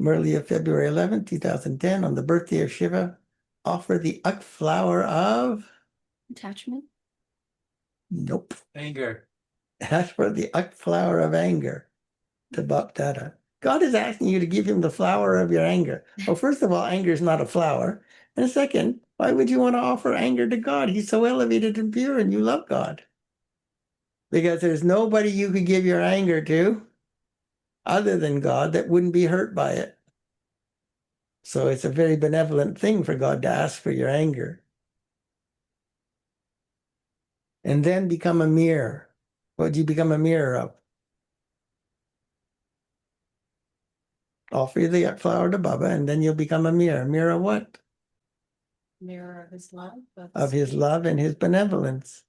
Murli of February 11th, 2010, on the birthday of Shiva, offer the Avyakt flower of attachment. Nope. Anger. Ask for the Avyakt flower of anger to Bapdada. God is asking you to give him the flower of your anger. Well, first of all, anger is not a flower. And second, why would you want to offer anger to God? He's so elevated and pure and you love God. Because there's nobody you could give your anger to other than God that wouldn't be hurt by it. So it's a very benevolent thing for God to ask for your anger. And then become a mirror. What do you become a mirror of? Offer the flower to Baba, and then you'll become a mirror. A mirror of what? Mirror of his love. Of his love and his benevolence.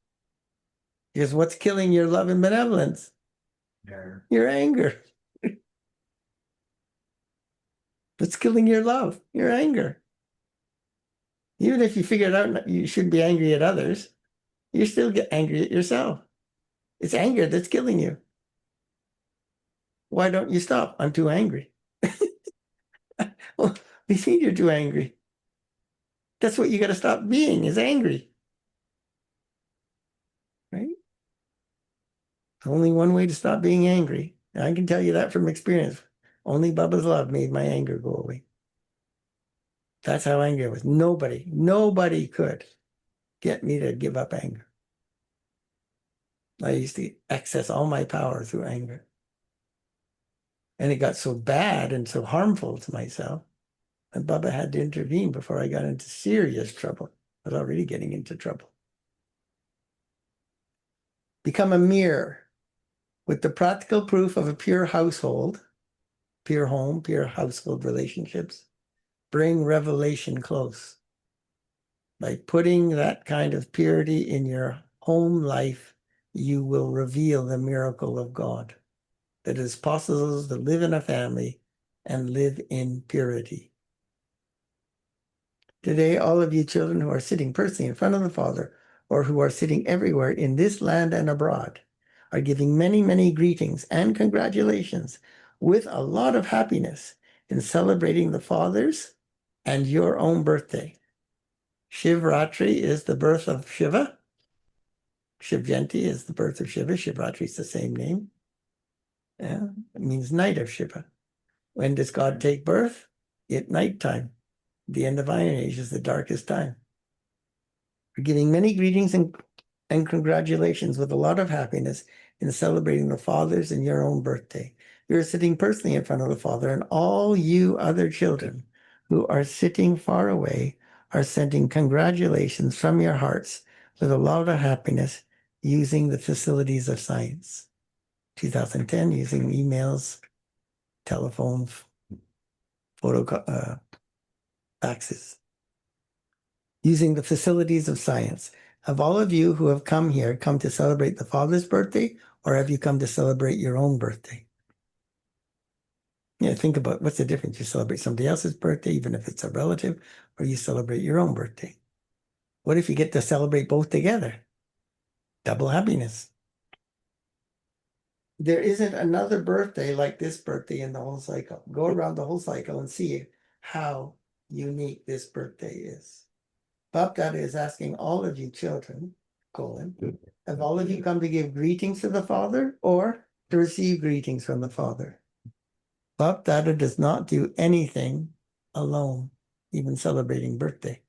Because what's killing your love and benevolence? Your anger. What's killing your love? Your anger. Even if you figure it out, you shouldn't be angry at others. You still get angry at yourself. It's anger that's killing you. Why don't you stop? I'm too angry. Well, you think you're too angry. That's what you got to stop being, is angry. Right? There's only one way to stop being angry. And I can tell you that from experience. Only Baba's love made my anger go away. That's how angry I was. Nobody could get me to give up anger. I used to access all my power through anger. And it got so bad and so harmful to myself, and Baba had to intervene before I got into serious trouble. I was already getting into trouble. Become a mirror with the practical proof of a pure household, pure home, pure household relationships. Bring revelation close. By putting that kind of purity in your home life, you will reveal the miracle of God. That it is possible to live in a family and live in purity. Today, all of you children who are sitting personally in front of the Father, or who are sitting everywhere in this land and abroad, are giving many, many greetings and congratulations with a lot of happiness in celebrating the Father's and your own birthday. Shivratri is the birth of Shiva. Shiv Jayanti is the birth of Shiva. Shivratri is the same name. Yeah, it means night of Shiva. When does God take birth? At nighttime. The end of Iron Age is the darkest time. We're giving many greetings and congratulations with a lot of happiness in celebrating the Father's and your own birthday. You're sitting personally in front of the Father, and all you other children who are sitting far away are sending congratulations from your hearts with a lot of happiness using the facilities of science. 2010, using emails, telephones, faxes. Using the facilities of science. Have all of you who have come here come to celebrate the Father's birthday, or have you come to celebrate your own birthday? Yeah, think about what's the difference. You celebrate somebody else's birthday, even if it's a relative, or you celebrate your own birthday. What if you get to celebrate both together? Double happiness. There isn't another birthday like this birthday in the whole cycle. Go around the whole cycle and see how unique this birthday is. Bapdada is asking all of you children, have all of you come to give greetings to the Father or to receive greetings from the Father? Bapdada does not do anything alone, even celebrating birthday.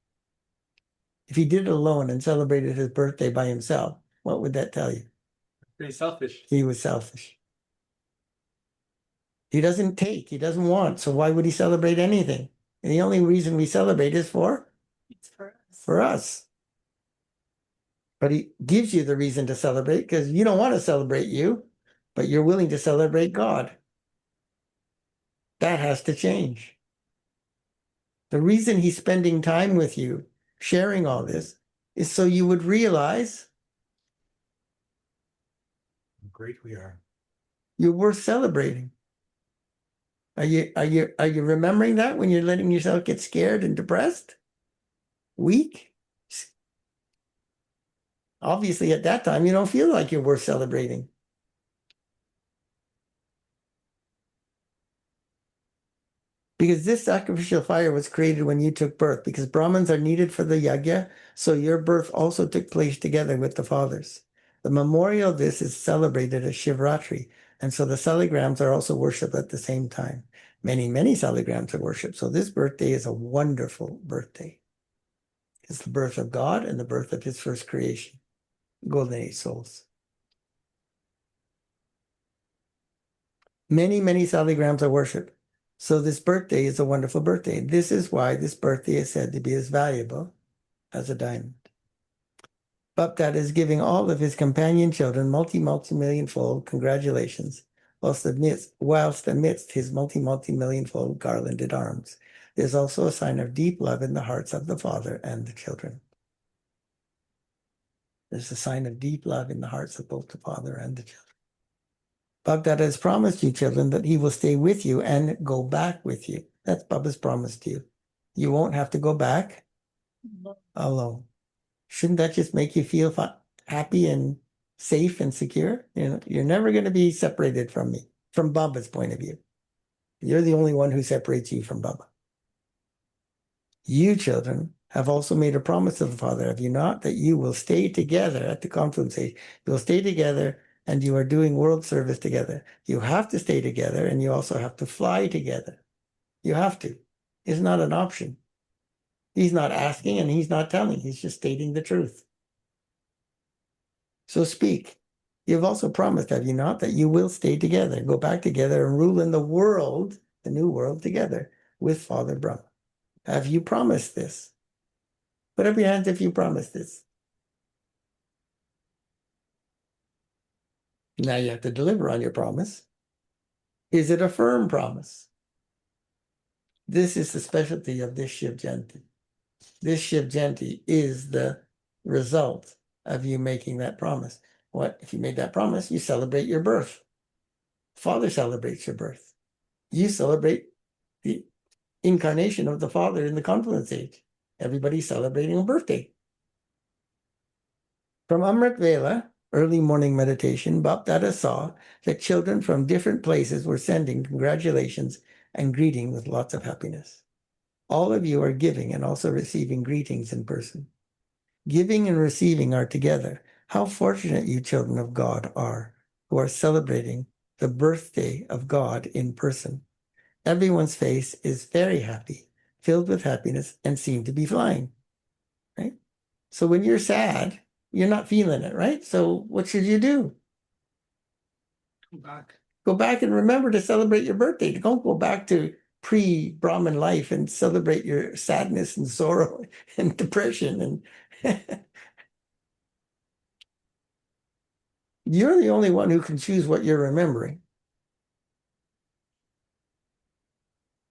If he did it alone and celebrated his birthday by himself, what would that tell you? Pretty selfish. He was selfish. He doesn't take, he doesn't want, so why would he celebrate anything? And the only reason we celebrate is It's for us. for us. But he gives you the reason to celebrate because you don't want to celebrate you, but you're willing to celebrate God. That has to change. The reason he's spending time with you, sharing all this, is so you would realize How great we are. you're worth celebrating. Are you remembering that when you're letting yourself get scared and depressed? Weak? Obviously, at that time, you don't feel like you're worth celebrating. Because this sacrificial fire was created when you took birth, because Brahmins are needed for the yajna, so your birth also took place together with the fathers. The memorial of this is celebrated as Shivratri, and so the salagrams are also worshipped at the same time. Many, many salagrams are worshipped. So this birthday is a wonderful birthday. It's the birth of God and the birth of his first creation, golden age souls. Many, many salagrams are worshipped. So this birthday is a wonderful birthday. This is why this birthday is said to be as valuable as a diamond. Bapdad is giving all of his companion children multi-million-fold congratulations, whilst amidst his multi-million-fold garlanded arms. There's also a sign of deep love in the hearts of the father and the children. There's a sign of deep love in the hearts of both the father and the children. Bapdad has promised you, children, that he will stay with you and go back with you. That's Baba's promise to you. You won't have to go back alone. Shouldn't that just make you feel happy and safe and secure? You know, you're never going to be separated from me, from Baba's point of view. You're the only one who separates you from Baba. You, children, have also made a promise to the Father, have you not? That you will stay together at the confluence age. You will stay together and you are doing world service together. You have to stay together and you also have to fly together. You have to. It's not an option. He's not asking and he's not telling. He's just stating the truth. So speak. You've also promised, have you not, that you will stay together, go back together and rule in the world, the new world, together with Father Brahma. Have you promised this? Put up your hands if you promised this. Now you have to deliver on your promise. Is it a firm promise? This is the specialty of this Shiv Jayanti. This Shiv Jayanti is the result of you making that promise. What if you made that promise? You celebrate your birth. Father celebrates your birth. You celebrate the incarnation of the Father in the confluence age. Everybody's celebrating a birthday. From Amrit Vela, early morning meditation, Bapdada saw that children from different places were sending congratulations and greeting with lots of happiness. All of you are giving and also receiving greetings in person. Giving and receiving are together. How fortunate you children of God are, who are celebrating the birthday of God in person. Everyone's face is very happy, filled with happiness, and seem to be flying, right? So when you're sad, you're not feeling it, right? So what should you do? Go back. Go back and remember to celebrate your birthday. Don't go back to pre-Brahmin life and celebrate your sadness and sorrow and depression. And you're the only one who can choose what you're remembering.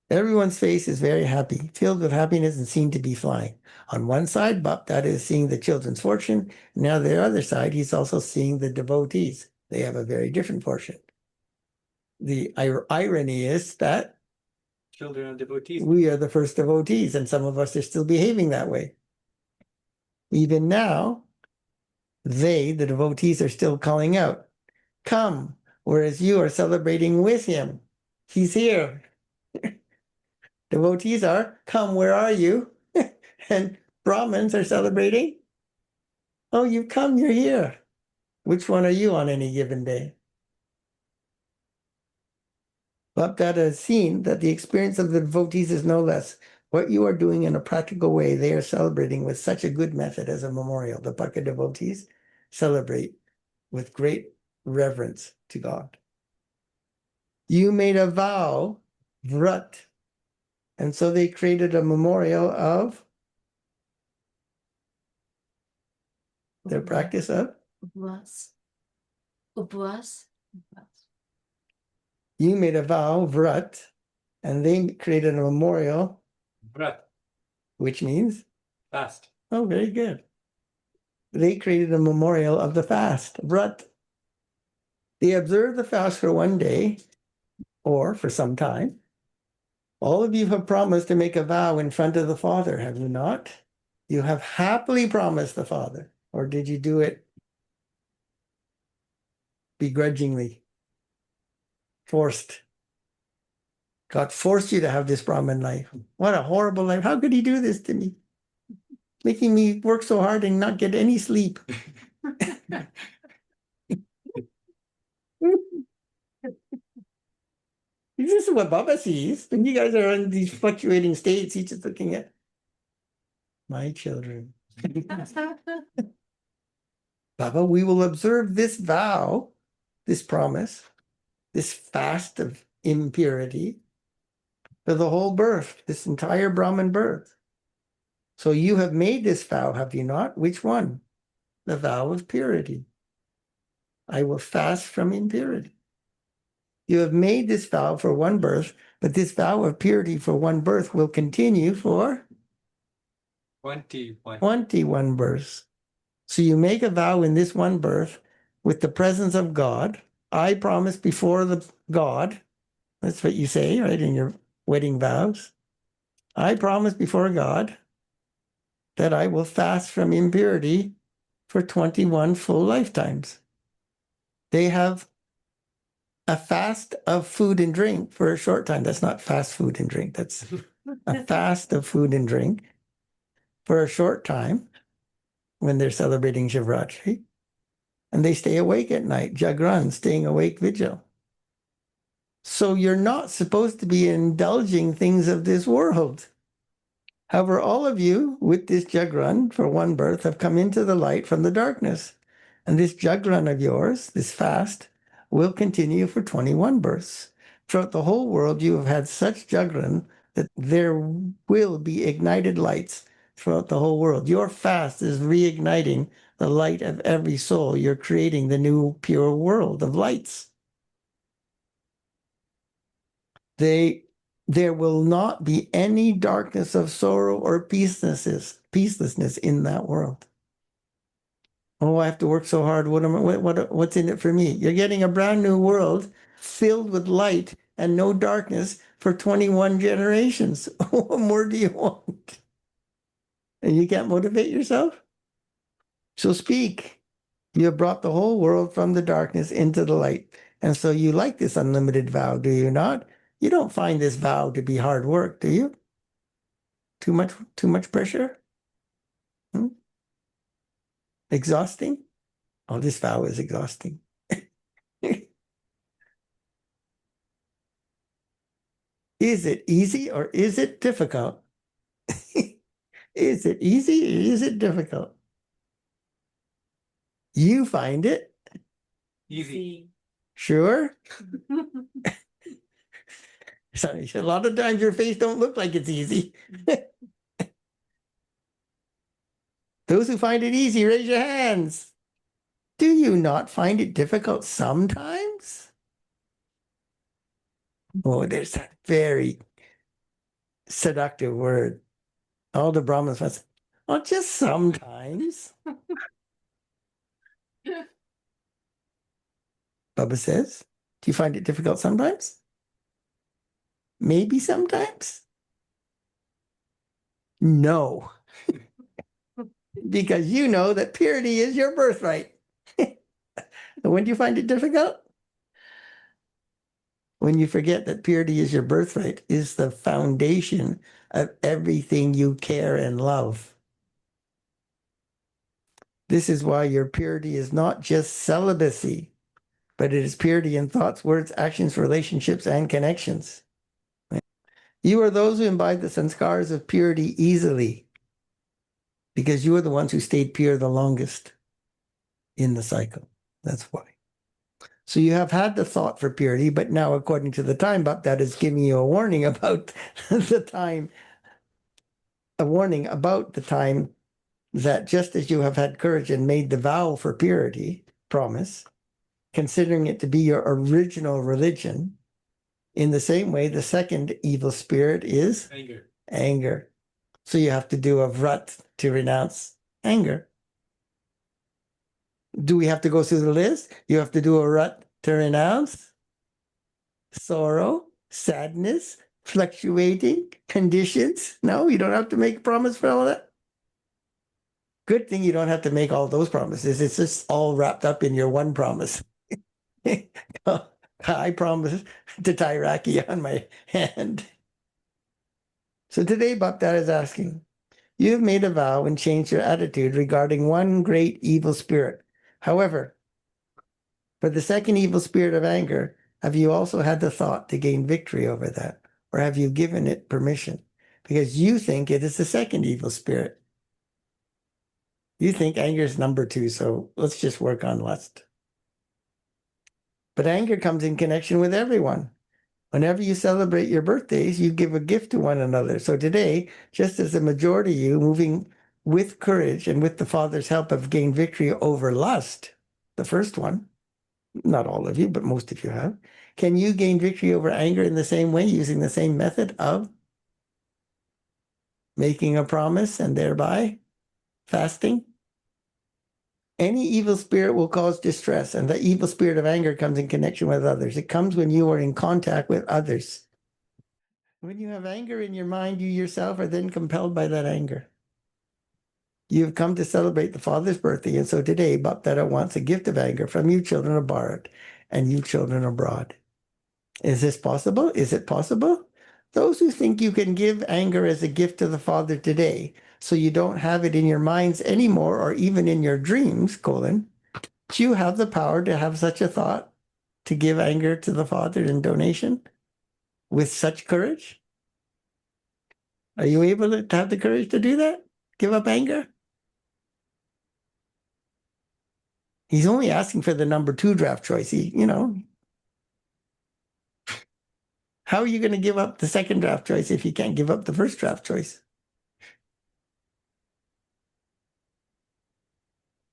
Everyone's face is very happy, filled with happiness and seem to be flying. On one side, Bapdada is seeing the children's fortune. Now the other side, he's also seeing the devotees. They have a very different fortune. The irony is that Children and devotees. we are the first devotees, and some of us are still behaving that way. Even now, the devotees, are still calling out, come, whereas you are celebrating with him. He's here. Devotees are, come, where are you? And Brahmins are celebrating, oh, you've come, you're here. Which one are you on any given day? Bapdada has seen that the experience of the devotees is no less. What you are doing in a practical way, they are celebrating with such a good method as a memorial. The Bhakti devotees celebrate with great reverence to God. You made a vow, vrat, and so they created a memorial of their practice of? Upvas. Upvas. You made a vow, vrat, and they created a memorial, Vrat. which means? Fast. Oh, very good. They created a memorial of the fast, vrat. They observed the fast for one day or for some time. All of you have promised to make a vow in front of the Father, have you not? You have happily promised the Father, or did you do it begrudgingly, forced? God forced you to have this Brahmin life. What a horrible life. How could he do this to me? Making me work so hard and not get any sleep. This is what Baba sees. When you guys are in these fluctuating states, he's just looking at my children. Baba, we will observe this vow, this promise, this fast of impurity for the whole birth, this entire Brahman birth. So you have made this vow, have you not? Which one? The vow of purity. I will fast from impurity. You have made this vow for one birth, but this vow of purity for one birth will continue for 21. 21 births. So you make a vow in this one birth with the presence of God. I promise before the God. That's what you say, right, in your wedding vows. I promise before God that I will fast from impurity for 21 full lifetimes. They have a fast of food and drink for a short time. That's not fast food and drink. That's a fast of food and drink for a short time when they're celebrating Shivratri. And they stay awake at night, Jagran, staying awake vigil. So you're not supposed to be indulging things of this world. However, all of you with this Jagran for one birth have come into the light from the darkness. And this Jagran of yours, this fast, will continue for 21 births. Throughout the whole world, you have had such Jagran that there will be ignited lights throughout the whole world. Your fast is reigniting the light of every soul. You're creating the new pure world of lights. There will not be any darkness of sorrow or peacelessness in that world. Oh, I have to work so hard. What's in it for me? You're getting a brand new world filled with light and no darkness for 21 generations. What more do you want? And you can't motivate yourself? So speak. You have brought the whole world from the darkness into the light. And so you like this unlimited vow, do you not? You don't find this vow to be hard work, do you? Too much pressure? Exhausting? Oh, this vow is exhausting. Is it easy or is it difficult? Is it easy or is it difficult? You find it? Easy. Sure? Sorry, a lot of times your face don't look like it's easy. Those who find it easy, raise your hands. Do you not find it difficult sometimes? Oh, there's that very seductive word. All the Brahmins must say, well, just sometimes. Baba says, do you find it difficult sometimes? Maybe sometimes? No. Because you know that purity is your birthright. When do you find it difficult? When you forget that purity is your birthright, is the foundation of everything you care and love. This is why your purity is not just celibacy, but it is purity in thoughts, words, actions, relationships, and connections. You are those who imbibe the sanskars of purity easily, because you are the ones who stayed pure the longest in the cycle. That's why. So you have had the thought for purity, but now according to the time, that is giving you a warning about the time, a warning about the time that just as you have had courage and made the vow for purity, promise, considering it to be your original religion, in the same way, the second evil spirit is anger. So you have to do a vrat to renounce anger. Do we have to go through the list? You have to do a vrat to renounce sorrow, sadness, fluctuating conditions. No, you don't have to make a promise for all of that. Good thing you don't have to make all those promises. It's just all wrapped up in your one promise. I promise to tie Raki on my hand. So today, Bhakta is asking, you have made a vow and changed your attitude regarding one great evil spirit. However, for the second evil spirit of anger, have you also had the thought to gain victory over that? Or have you given it permission? Because you think it is the second evil spirit. You think anger is number 2, so let's just work on lust. But anger comes in connection with everyone. Whenever you celebrate your birthdays, you give a gift to one another. So today, just as the majority of you moving with courage and with the Father's help have gained victory over lust, the first one, not all of you, but most of you have, can you gain victory over anger in the same way, using the same method of making a promise and thereby fasting? Any evil spirit will cause distress, and the evil spirit of anger comes in connection with others. It comes when you are in contact with others. When you have anger in your mind, you yourself are then compelled by that anger. You have come to celebrate the Father's birthday, and so today Baptara wants a gift of anger from you children of Bharat and you children abroad. Is this possible? Is it possible? Those who think you can give anger as a gift to the Father today, so you don't have it in your minds anymore, or even in your dreams, do you have the power to have such a thought, to give anger to the Father in donation with such courage? Are you able to have the courage to do that? Give up anger? He's only asking for the number 2 draft choice. How are you going to give up the second draft choice if you can't give up the first draft choice?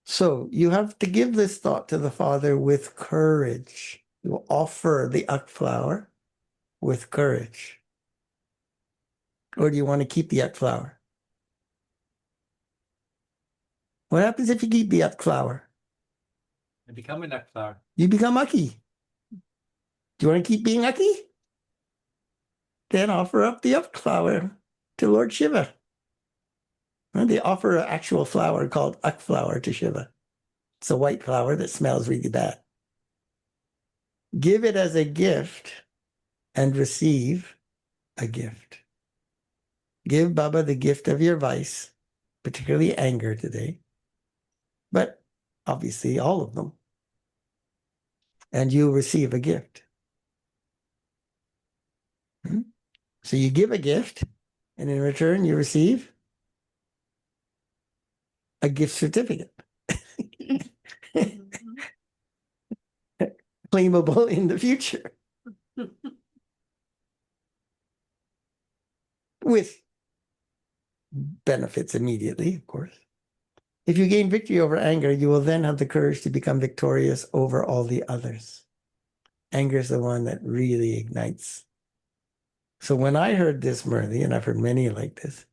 So you have to give this thought to the Father with courage. You offer the Avyakt flower with courage. Or do you want to keep the Avyakt flower? What happens if you keep the Avyakt flower? I become a nut flower. You become Aki. Do you want to keep being Aki? Then offer up the Avyakt flower to Lord Shiva. And they offer an actual flower called Avyakt flower to Shiva. It's a white flower that smells really bad. Give it as a gift and receive a gift. Give Baba the gift of your vice, particularly anger today, but obviously all of them. And you receive a gift. So you give a gift, and in return you receive a gift certificate. Claimable in the future. With benefits immediately, of course. If you gain victory over anger, you will then have the courage to become victorious over all the others. Anger is the one that really ignites. So when I heard this, Murli, and I've heard many like this,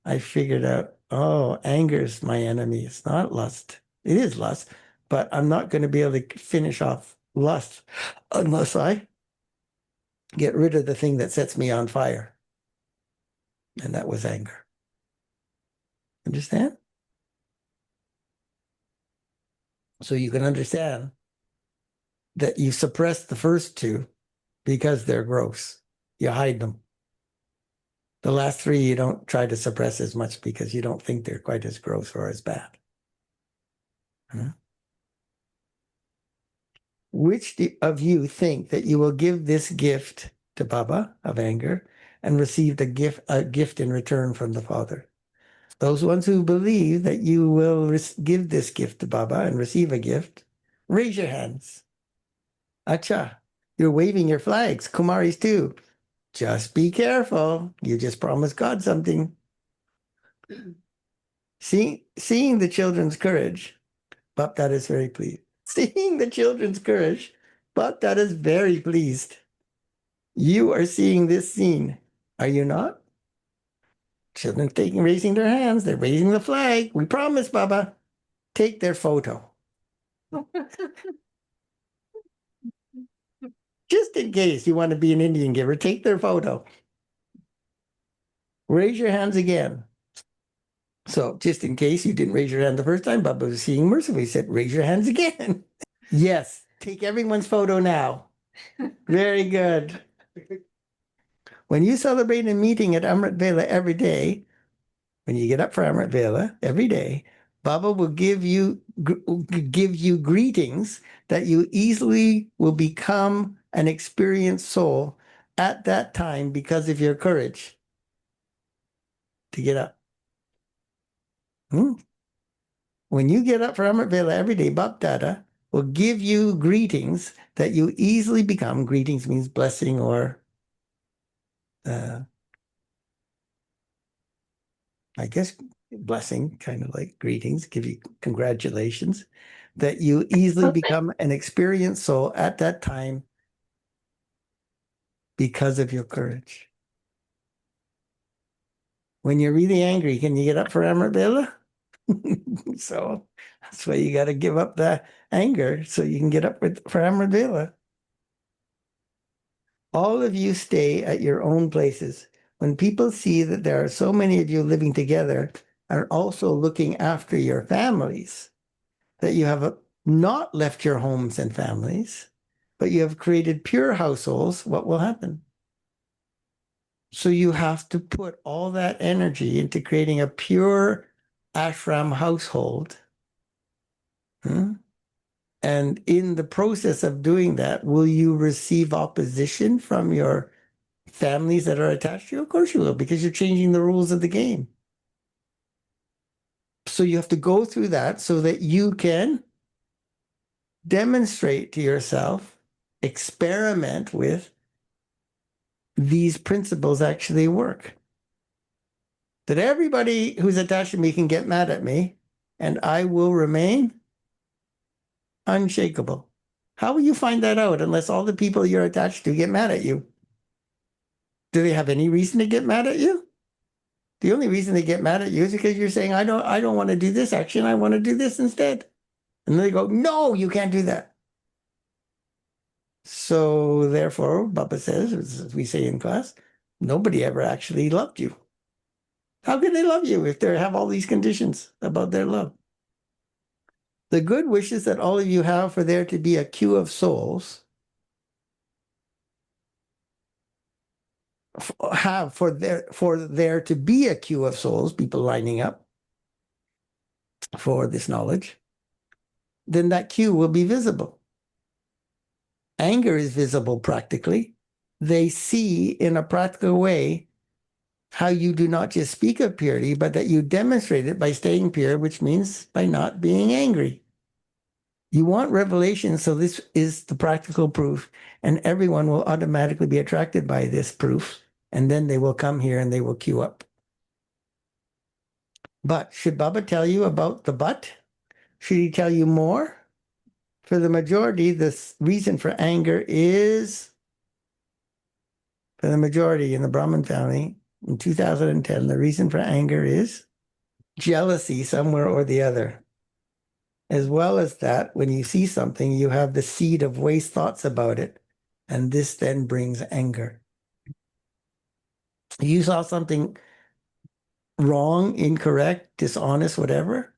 I figured out, oh, anger is my enemy. It's not lust. It is lust, but I'm not going to be able to finish off lust unless I get rid of the thing that sets me on fire. And that was anger. Understand? So you can understand that you suppress the first 2 because they're gross. You hide them. The last 3 you don't try to suppress as much because you don't think they're quite as gross or as bad. Which of you think that you will give this gift to Baba of anger and received a gift in return from the Father? Those ones who believe that you will give this gift to Baba and receive a gift, raise your hands. Acha, you're waving your flags. Kumaris too. Just be careful. You just promised God something. Seeing the children's courage, Baptara is very pleased. Seeing the children's courage, Baptara is very pleased. You are seeing this scene, are you not? Children raising their hands. They're raising the flag. We promise, Baba. Take their photo. Just in case you want to be an Indian giver, take their photo. Raise your hands again. So just in case you didn't raise your hand the first time, Baba was seeing mercifully, said, raise your hands again. Yes, take everyone's photo now. Very good. When you celebrate a meeting at Amrit Vela every day, when you get up for Amrit Vela every day, Baba will give you greetings that you easily will become an experienced soul at that time because of your courage to get up. When you get up for Amrit Vela every day, Bab Dada will give you greetings that you easily become. Greetings means blessing or I guess blessing, kind of like greetings, give you congratulations, that you easily become an experienced soul at that time because of your courage. When you're really angry, can you get up for Amrit Vela? So that's why you got to give up the anger so you can get up for Amrit Vela. All of you stay at your own places. When people see that there are so many of you living together and also looking after your families, that you have not left your homes and families, but you have created pure households, what will happen? So you have to put all that energy into creating a pure ashram household. And in the process of doing that, will you receive opposition from your families that are attached to you? Of course you will, because you're changing the rules of the game. So you have to go through that so that you can demonstrate to yourself, experiment with these principles actually work. That everybody who's attached to me can get mad at me and I will remain unshakable. How will you find that out unless all the people you're attached to get mad at you? Do they have any reason to get mad at you? The only reason they get mad at you is because you're saying, I don't want to do this action, I want to do this instead. And they go, no, you can't do that. So therefore, Baba says, as we say in class, nobody ever actually loved you. How can they love you if they have all these conditions about their love? The good wishes that all of you have for there to be a queue of souls for there to be a queue of souls, people lining up for this knowledge, then that queue will be visible. Anger is visible practically. They see in a practical way how you do not just speak of purity, but that you demonstrate it by staying pure, which means by not being angry. You want revelation, so this is the practical proof, and everyone will automatically be attracted by this proof, and then they will come here and they will queue up. But should Baba tell you about the but? Should he tell you more? For the majority, the reason for anger is, for the majority in the Brahmin family, in 2010, the reason for anger is jealousy somewhere or the other. As well as that, when you see something, you have the seed of waste thoughts about it. And this then brings anger. You saw something wrong, incorrect, dishonest, whatever.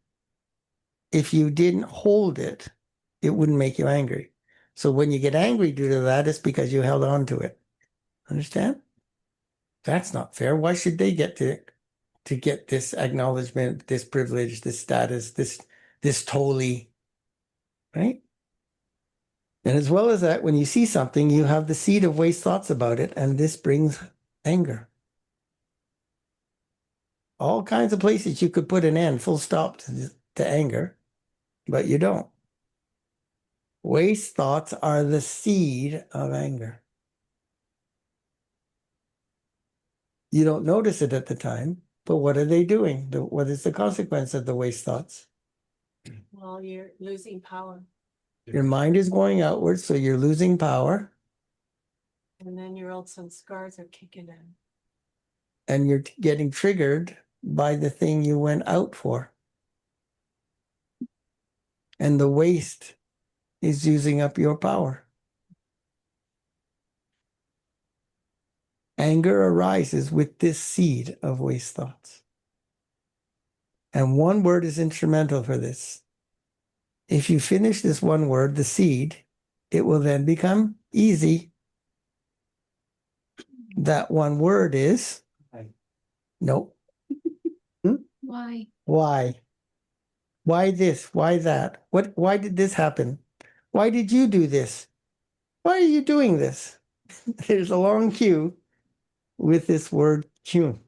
If you didn't hold it, it wouldn't make you angry. So when you get angry due to that, it's because you held on to it. Understand? That's not fair. Why should they get to get this acknowledgement, this privilege, this status, this totally, right? And as well as that, when you see something, you have the seed of waste thoughts about it, and this brings anger. All kinds of places you could put an end, full stop to anger, but you don't. Waste thoughts are the seed of anger. You don't notice it at the time, but what are they doing? What is the consequence of the waste thoughts? Well, you're losing power. Your mind is going outwards, so you're losing power. And then your old son scars are kicking in. And you're getting triggered by the thing you went out for. And the waste is using up your power. Anger arises with this seed of waste thoughts. And one word is instrumental for this. If you finish this one word, the seed, it will then become Easy. That one word is no. Why? Why? Why this? Why that? Why did this happen? Why did you do this? Why are you doing this? There's a long queue with this word Q.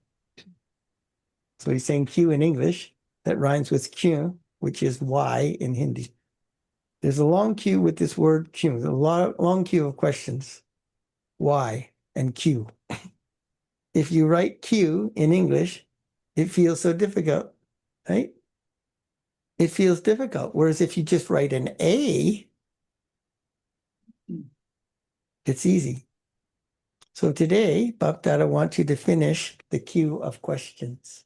So he's saying Q in English that rhymes with Q, which is why in Hindi. There's a long queue with this word Q. There's a long queue of questions. Why and Q. If you write Q in English, it feels so difficult, right? It feels difficult. Whereas if you just write an A, it's easy. So today, Bapdad, I want you to finish the queue of questions.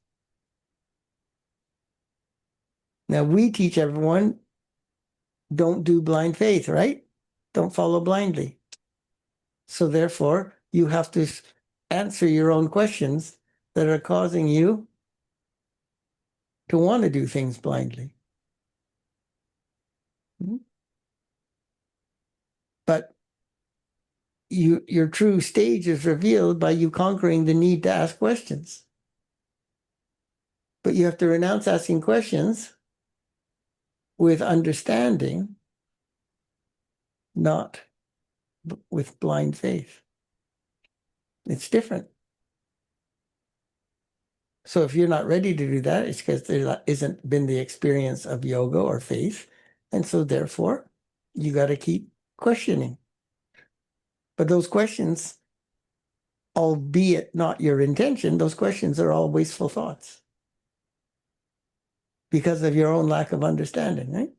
Now, we teach everyone, don't do blind faith, right? Don't follow blindly. So therefore, you have to answer your own questions that are causing you to want to do things blindly. But your true stage is revealed by you conquering the need to ask questions. But you have to renounce asking questions with understanding, not with blind faith. It's different. So if you're not ready to do that, it's because there isn't been the experience of yoga or faith. And so therefore, you got to keep questioning. But those questions, albeit not your intention, those questions are all wasteful thoughts because of your own lack of understanding, right?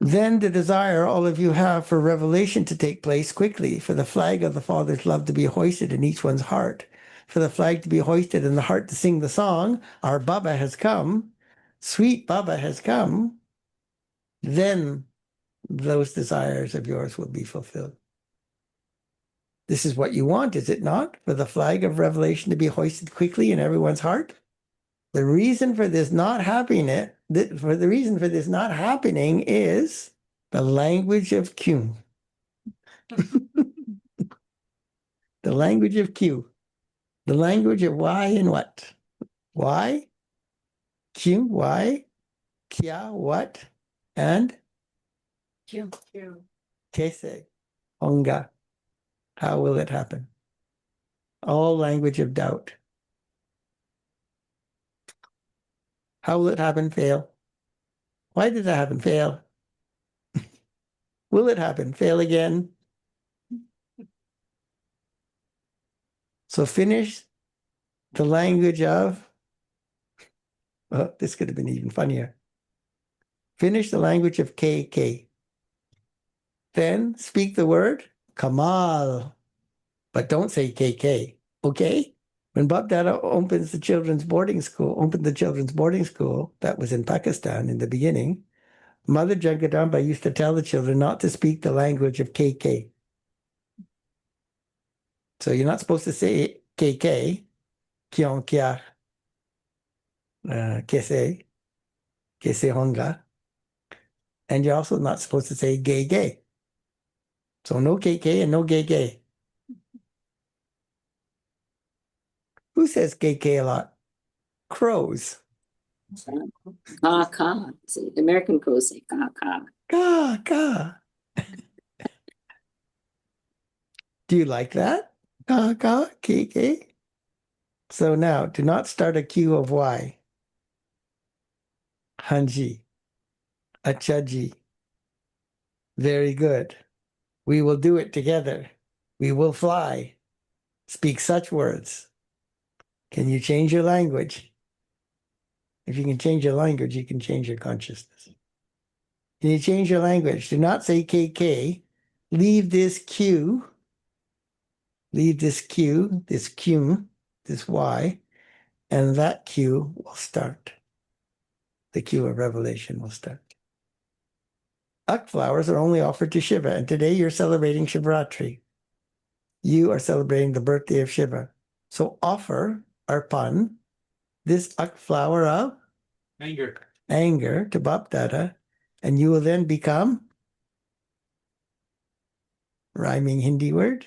Then the desire all of you have for revelation to take place quickly, for the flag of the Father's love to be hoisted in each one's heart, for the flag to be hoisted in the heart to sing the song, our Baba has come, sweet Baba has come, then those desires of yours will be fulfilled. This is what you want, is it not? For the flag of revelation to be hoisted quickly in everyone's heart? The reason for this not happening, is the language of Q. The language of Q. The language of why and what. Why? Q, why? Kya, what? And Q. Kese, Honga. How will it happen? All language of doubt. How will it happen? Fail. Why did that happen? Fail. Will it happen? Fail again. So finish the language of, well, this could have been even funnier. Finish the language of KK. Then speak the word Kamal. But don't say KK, okay? When Bab Dada opened the children's boarding school, that was in Pakistan in the beginning, Mother Jagadamba used to tell the children not to speak the language of KK. So you're not supposed to say KK, Kyon Kya, Kese, Kese Honga. And you're also not supposed to say gay gay. So no KK and no gay gay. Who says KK a lot? Crows. Ka ka. See, the American crows say ka ka. Ka, ka. Do you like that? Ka, ka, KK? So now, do not start a queue of why. Hanji. Achaji. Very good. We will do it together. We will fly. Speak such words. Can you change your language? If you can change your language, you can change your consciousness. Can you change your language? Do not say KK. Leave this Q. Leave this Q, this Q, this Y, and that Q will start. The Q of revelation will start. Ak flowers are only offered to Shiva, and today you're celebrating Shivratri. You are celebrating the birthday of Shiva. So offer, arpan, this ak flower of Anger. anger to Bap Dada And you will then become, rhyming Hindi word,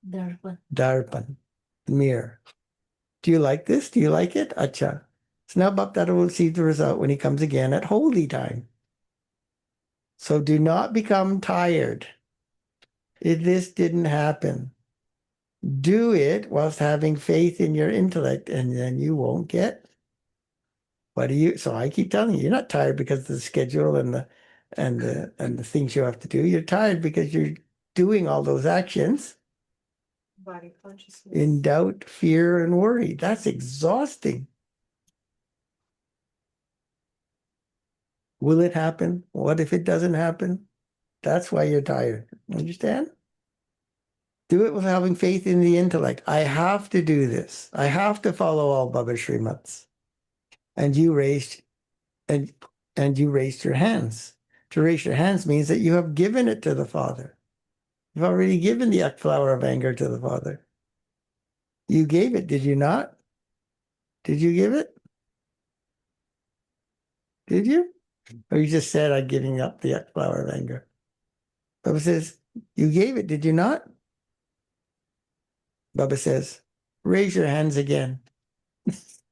Darpan. darpan, mirror. Do you like this? Do you like it? Acha. So now Bap Dada will see the result when he comes again at holy time. So do not become tired. If this didn't happen, do it whilst having faith in your intellect, and then you won't get. What do you? So I keep telling you, you're not tired because of the schedule and the things you have to do. You're tired because you're doing all those actions Body consciousness. in doubt, fear, and worry. That's exhausting. Will it happen? What if it doesn't happen? That's why you're tired. Understand? Do it with having faith in the intellect. I have to do this. I have to follow all Baba Srimats. And you raised and you raised your hands. To raise your hands means that you have given it to the Father. You've already given the flower of anger to the Father. You gave it, did you not? Did you give it? Did you? Or you just said, I'm giving up the flower of anger? Baba says, you gave it, did you not? Baba says, raise your hands again.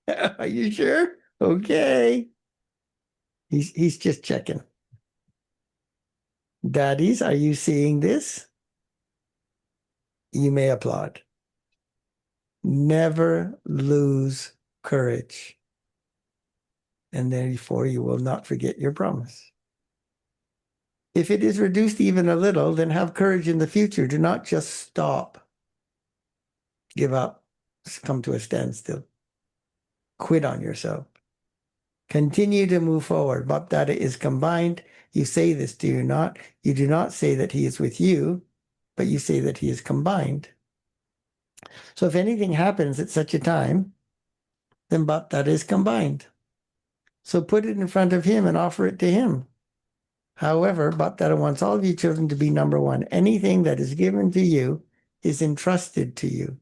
Are you sure? Okay. He's just checking. Daddies, are you seeing this? You may applaud. Never lose courage. And therefore you will not forget your promise. If it is reduced even a little, then have courage in the future. Do not just stop. Give up. Come to a standstill. Quit on yourself. Continue to move forward. Bap Dada is combined. You say this, do you not? You do not say that he is with you, but you say that he is combined. So if anything happens at such a time, then Bap Dada is combined. So put it in front of him and offer it to him. However, Bap Dada wants all of you children to be number one. Anything that is given to you is entrusted to you.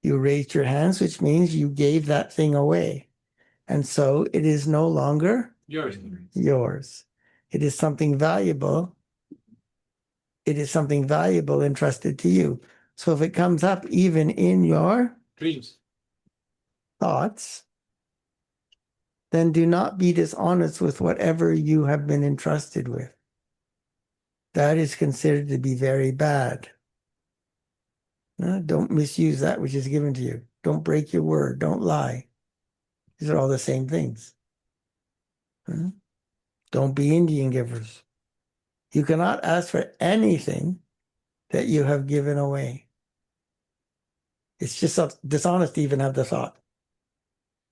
You raised your hands, which means you gave that thing away. And so it is no longer yours. It is something valuable. It is something valuable entrusted to you. So if it comes up even in your Dreams. thoughts, then do not be dishonest with whatever you have been entrusted with. That is considered to be very bad. Don't misuse that which is given to you. Don't break your word. Don't lie. These are all the same things. Don't be Indian givers. You cannot ask for anything that you have given away. It's just dishonest to even have the thought,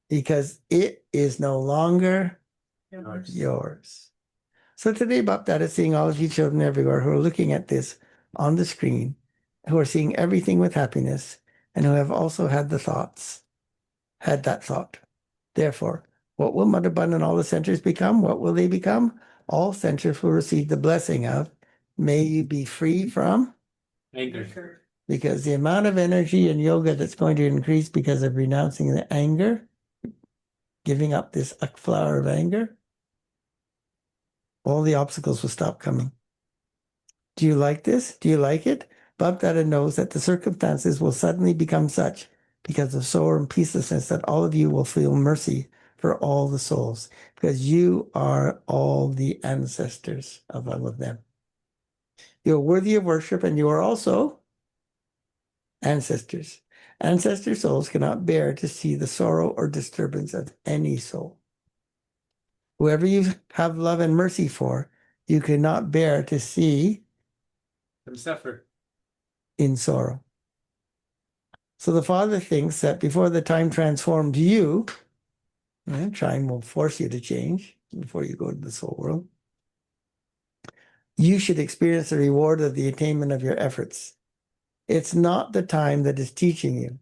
because it is no longer yours. So today, Bap Dada is seeing all of you children everywhere who are looking at this on the screen, who are seeing everything with happiness, and who have also had that thought. Therefore, what will Mother Bun and all the centers become? What will they become? All centers will receive the blessing of, may you be free from Anger. because the amount of energy and yoga that's going to increase because of renouncing the anger, giving up this flower of anger, all the obstacles will stop coming. Do you like this? Do you like it? Bap Dada knows that the circumstances will suddenly become such because of sorrow and peacelessness that all of you will feel mercy for all the souls, because you are all the ancestors of all of them. You're worthy of worship, and you are also ancestors. Ancestor souls cannot bear to see the sorrow or disturbance of any soul. Whoever you have love and mercy for, you cannot bear to see Them suffer. in sorrow. So the Father thinks that before the time transformed you, time will force you to change before you go to the soul world, you should experience the reward of the attainment of your efforts. It's not the time that is teaching you.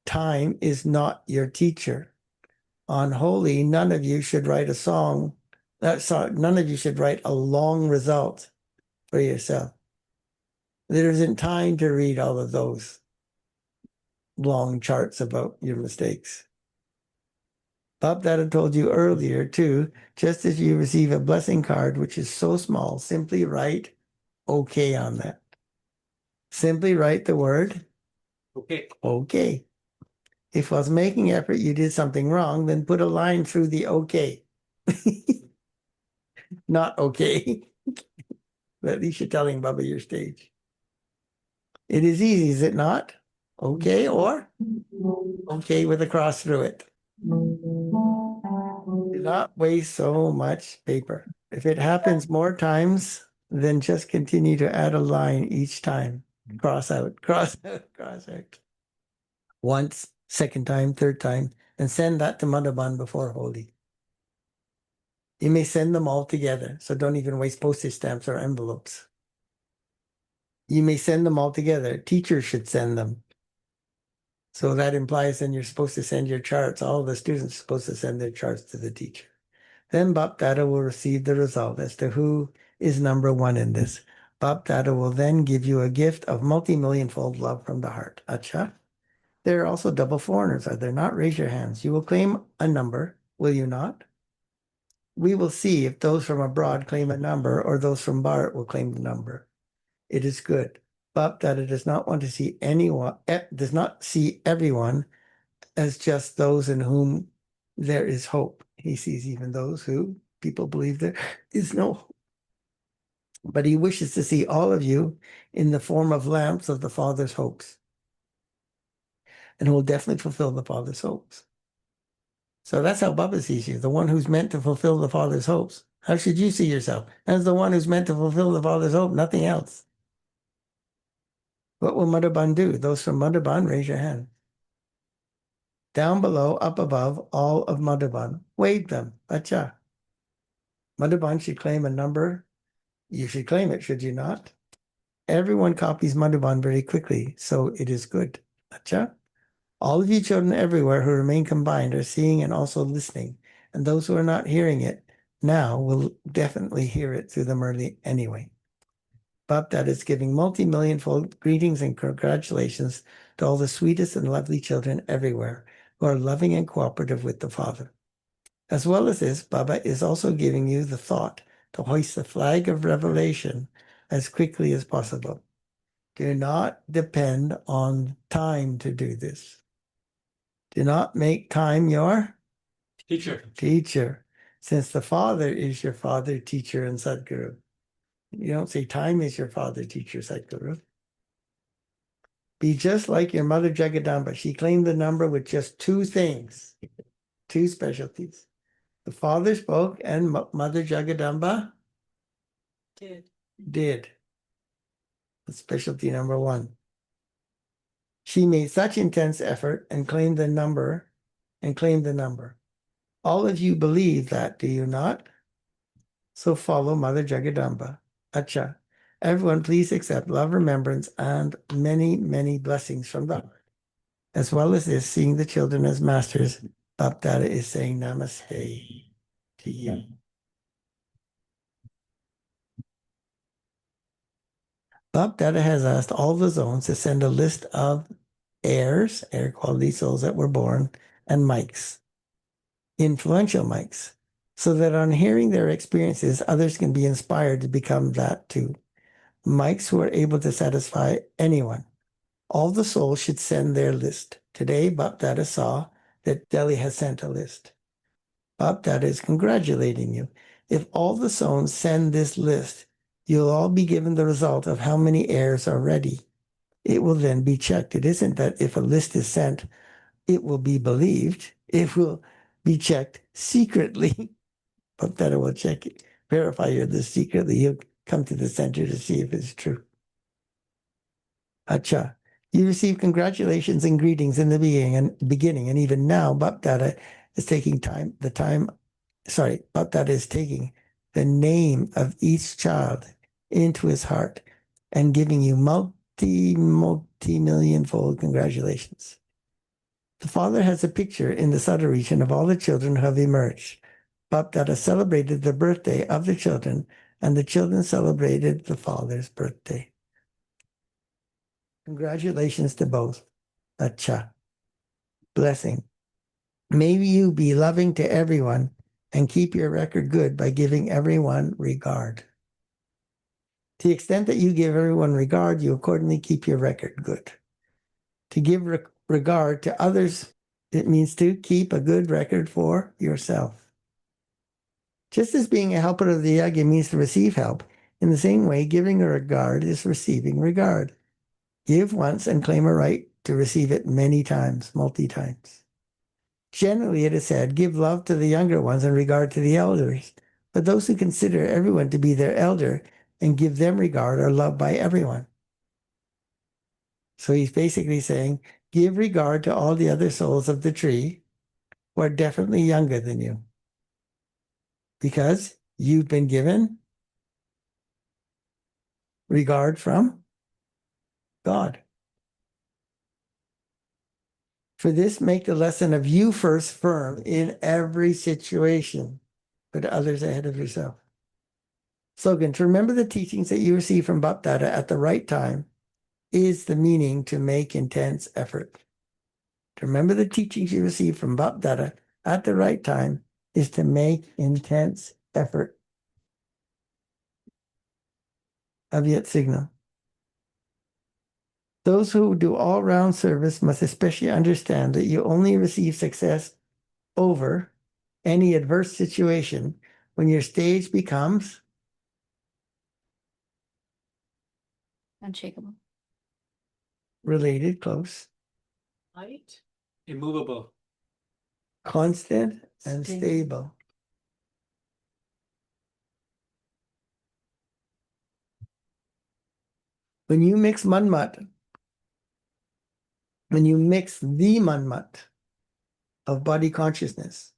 Time is not your teacher. On Holy, none of you should write a song. None of you should write a long result for yourself. There isn't time to read all of those long charts about your mistakes. Bab Dada told you earlier too, just as you receive a blessing card, which is so small, simply write okay on that. Simply write the word Okay. okay. If whilst making effort you did something wrong, then put a line through the okay. Not okay. But at least you're telling Baba your stage. It is easy, is it not? Okay, or okay with a cross through it. Do not waste so much paper. If it happens more times, then just continue to add a line each time. Cross out, cross out, cross out. Once, second time, third time, and send that to Madhaban before Holi. You may send them all together, so don't even waste postage stamps or envelopes. You may send them all together. Teachers should send them. So that implies then you're supposed to send your charts. All the students are supposed to send their charts to the teacher. Then Bap Dada will receive the result as to who is number one in this. Bap Dada will then give you a gift of multi-million-fold love from the heart. Acha. There are also double foreigners, are there not? Raise your hands. You will claim a number, will you not? We will see if those from abroad claim a number or those from Bharat will claim the number. It is good. Bap Dada does not want to see anyone, does not see everyone as just those in whom there is hope. He sees even those who people believe there is no hope. But he wishes to see all of you in the form of lamps of the Father's hopes. And who will definitely fulfill the Father's hopes. So that's how Baba sees you, the one who's meant to fulfill the Father's hopes. How should you see yourself? As the one who's meant to fulfill the Father's hope, nothing else. What will Madhaban do? Those from Madhaban, raise your hand. Down below, up above, all of Madhaban. Wave them. Acha. Madhaban should claim a number. You should claim it, should you not? Everyone copies Madhaban very quickly, so it is good. Acha. All of you children everywhere who remain combined are seeing and also listening, and those who are not hearing it now will definitely hear it through the Murli anyway. Bap Dada is giving multi-million-fold greetings and congratulations to all the sweetest and lovely children everywhere who are loving and cooperative with the Father. As well as this, Baba is also giving you the thought to hoist the flag of revelation as quickly as possible. Do not depend on time to do this. Do not make time your teacher, since the Father is your Father, teacher, and Sadguru. You don't say time is your Father, teacher, Sadguru. Be just like your mother Jagadamba. She claimed the number with just two things, two specialties. The Father spoke and Mother Jagadamba did. That's specialty number one. She made such intense effort and claimed the number. All of you believe that, do you not? So follow Mother Jagadamba. Acha. Everyone, please accept love, remembrance, and many, many blessings from the heart. As well as this, seeing the children as masters, Bap Dada is saying namaste to you. Bap Dada has asked all the zones to send a list of heirs, air quality souls that were born, and mics, influential mics, so that on hearing their experiences, others can be inspired to become that too. Mics who are able to satisfy anyone. All the souls should send their list. Today, Bap Dada saw that Delhi has sent a list. Bap Dada is congratulating you. If all the souls send this list, you'll all be given the result of how many heirs are ready. It will then be checked. It isn't that if a list is sent, it will be believed. It will be checked secretly. Bap Dada will check it, verify your list secretly. He'll come to the center to see if it's true. Acha. You receive congratulations and greetings in the beginning, and even now, Bap Dada is taking Bap Dada is taking the name of each child into his heart and giving you multi-million-fold congratulations. The Father has a picture in the subtle region of all the children who have emerged. Bap Dada celebrated the birthday of the children, and the children celebrated the Father's birthday. Congratulations to both. Acha. Blessing. May you be loving to everyone and keep your record good by giving everyone regard. To the extent that you give everyone regard, you accordingly keep your record good. To give regard to others, it means to keep a good record for yourself. Just as being a helper of the yajna means to receive help, in the same way, giving a regard is receiving regard. Give once and claim a right to receive it many times, multi times. Generally, it is said, give love to the younger ones and regard to the elders. But those who consider everyone to be their elder and give them regard are loved by everyone. So he's basically saying, give regard to all the other souls of the tree who are definitely younger than you. Because you've been given regard from God. For this, make the lesson of you first firm in every situation. Put others ahead of yourself. Slogan, to remember the teachings that you receive from Bapdada at the right time is the meaning to make intense effort. To remember the teachings you receive from Bapdada at the right time is to make intense effort. Avyakt signal. Those who do all-round service must especially understand that you only receive success over any adverse situation when your stage becomes Unshakable. related, close, Light. Immovable. constant, and Stable. stable. When you mix manmat, when you mix the manmat of body consciousness,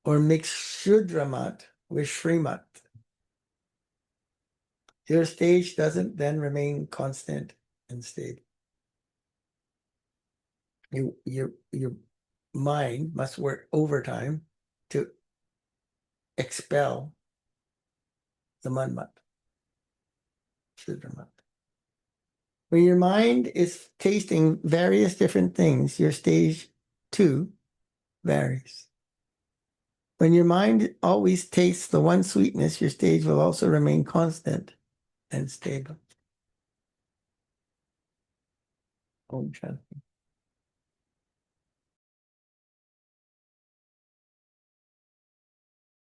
or mix shudramat with shrimat, your stage doesn't then remain constant and stable. Your mind must work overtime to expel the manmat, shudramat. When your mind is tasting various different things, your stage 2 varies. When your mind always tastes the one sweetness, your stage will also remain constant and stable. Om Shanti.